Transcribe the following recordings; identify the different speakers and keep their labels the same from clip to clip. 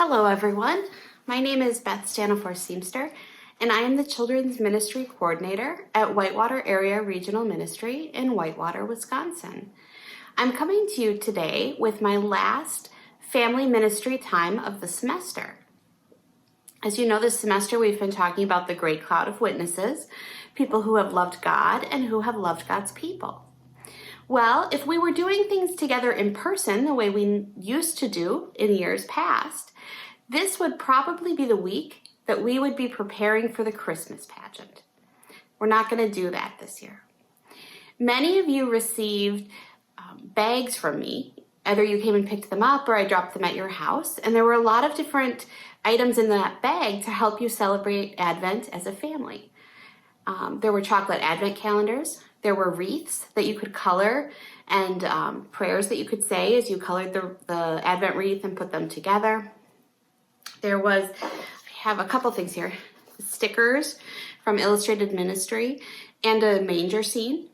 Speaker 1: Hello, everyone. My name is Beth Stanifor Seamster, and I am the Children's Ministry Coordinator at Whitewater Area Regional Ministry in Whitewater, Wisconsin. I'm coming to you today with my last family ministry time of the semester. As you know, this semester we've been talking about the great cloud of witnesses, people who have loved God and who have loved God's people. Well, if we were doing things together in person the way we used to do in years past, this would probably be the week that we would be preparing for the Christmas pageant. We're not going to do that this year. Many of you received bags from me. Either you came and picked them up or I dropped them at your house. And there were a lot of different items in that bag to help you celebrate Advent as a family. There were chocolate Advent calendars. There were wreaths that you could color and prayers that you could say as you colored the Advent wreath and put them together. I have a couple things here, stickers from Illustrated Ministry and a manger scene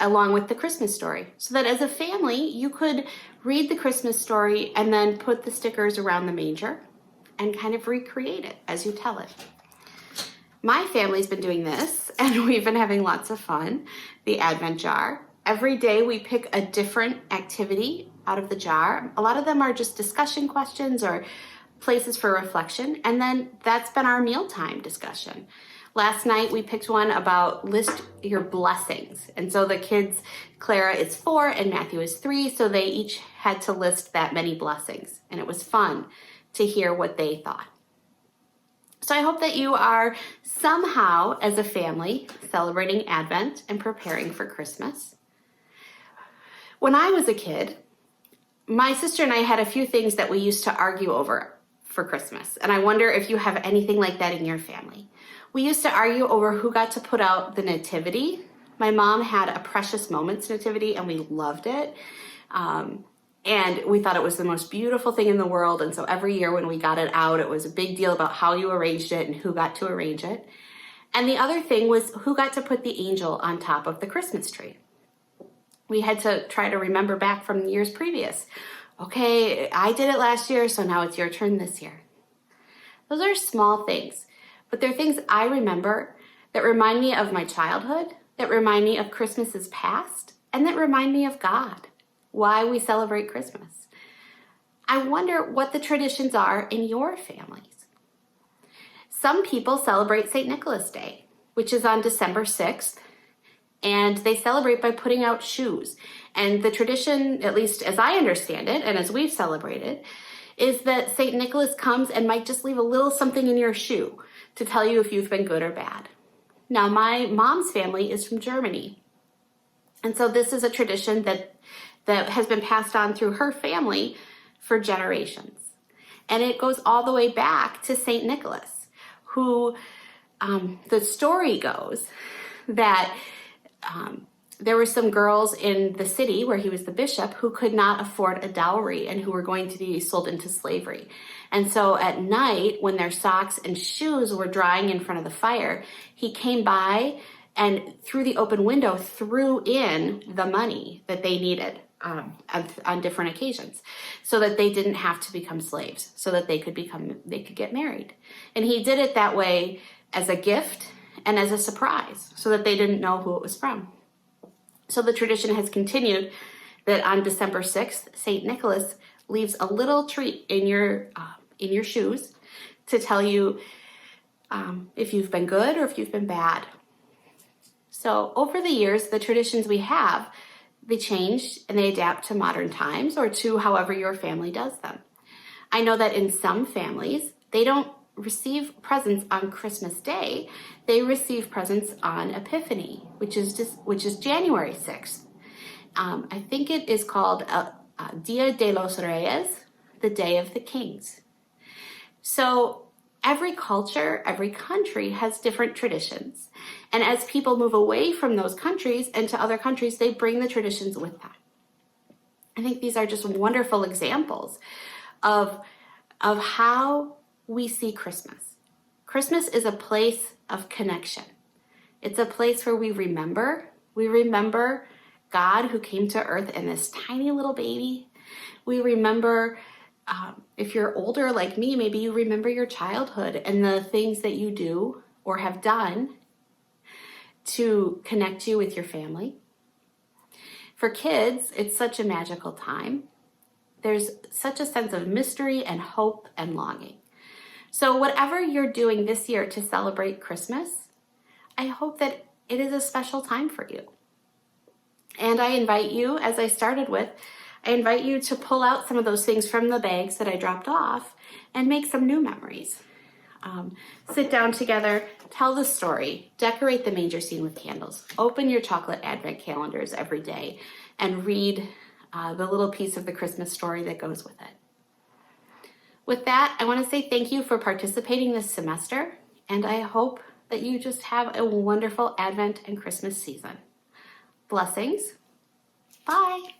Speaker 1: along with the Christmas story, so that as a family you could read the Christmas story and then put the stickers around the manger and kind of recreate it as you tell it. My family's been doing this and we've been having lots of fun. The Advent jar. Every day we pick a different activity out of the jar. A lot of them are just discussion questions or places for reflection, and then that's been our mealtime discussion. Last night we picked one about list your blessings, and so the kids, Clara is 4 and Matthew is 3, so they each had to list that many blessings, and it was fun to hear what they thought. So I hope that you are somehow, as a family, celebrating Advent and preparing for Christmas. When I was a kid, my sister and I had a few things that we used to argue over for Christmas, and I wonder if you have anything like that in your family. We used to argue over who got to put out the nativity. My mom had a Precious Moments nativity, and we loved it. And we thought it was the most beautiful thing in the world, and so every year when we got it out, it was a big deal about how you arranged it and who got to arrange it. And the other thing was who got to put the angel on top of the Christmas tree. We had to try to remember back from years previous. Okay, I did it last year, so now it's your turn this year. Those are small things, but they're things I remember that remind me of my childhood, that remind me of Christmases past, and that remind me of God, why we celebrate Christmas. I wonder what the traditions are in your families. Some people celebrate St. Nicholas Day, which is on December 6th, and they celebrate by putting out shoes. And the tradition, at least as I understand it, and as we've celebrated, is that St. Nicholas comes and might just leave a little something in your shoe to tell you if you've been good or bad. Now, my mom's family is from Germany. And so this is a tradition that has been passed on through her family for generations. And it goes all the way back to St. Nicholas, who the story goes that there were some girls in the city where he was the bishop who could not afford a dowry and who were going to be sold into slavery. And so at night, when their socks and shoes were drying in front of the fire, he came by and through the open window threw in the money that they needed on different occasions so that they didn't have to become slaves, so that they could get married. And he did it that way as a gift and as a surprise so that they didn't know who it was from. So the tradition has continued that on December 6th, St. Nicholas leaves a little treat in your shoes to tell you if you've been good or if you've been bad. So over the years, the traditions we have, they change and they adapt to modern times or to however your family does them. I know that in some families, they don't receive presents on Christmas Day. They receive presents on Epiphany, which is January 6th. I think it is called Dia de los Reyes, the Day of the Kings. So every culture, every country has different traditions. And as people move away from those countries and to other countries, they bring the traditions with them. I think these are just wonderful examples of how we see Christmas. Christmas is a place of connection. It's a place where we remember God who came to earth in this tiny little baby. We remember If you're older like me, maybe you remember your childhood and the things that you do or have done to connect you with your family. For kids, it's such a magical time. There's such a sense of mystery and hope and longing. So whatever you're doing this year to celebrate Christmas, I hope that it is a special time for you. And I invite you, as I started with, I invite you to pull out some of those things from the bags that I dropped off and make some new memories. Sit down together, tell the story, decorate the manger scene with candles, open your chocolate advent calendars every day, and read the little piece of the Christmas story that goes with it. With that, I want to say thank you for participating this semester, and I hope that you just have a wonderful Advent and Christmas season. Blessings. Bye.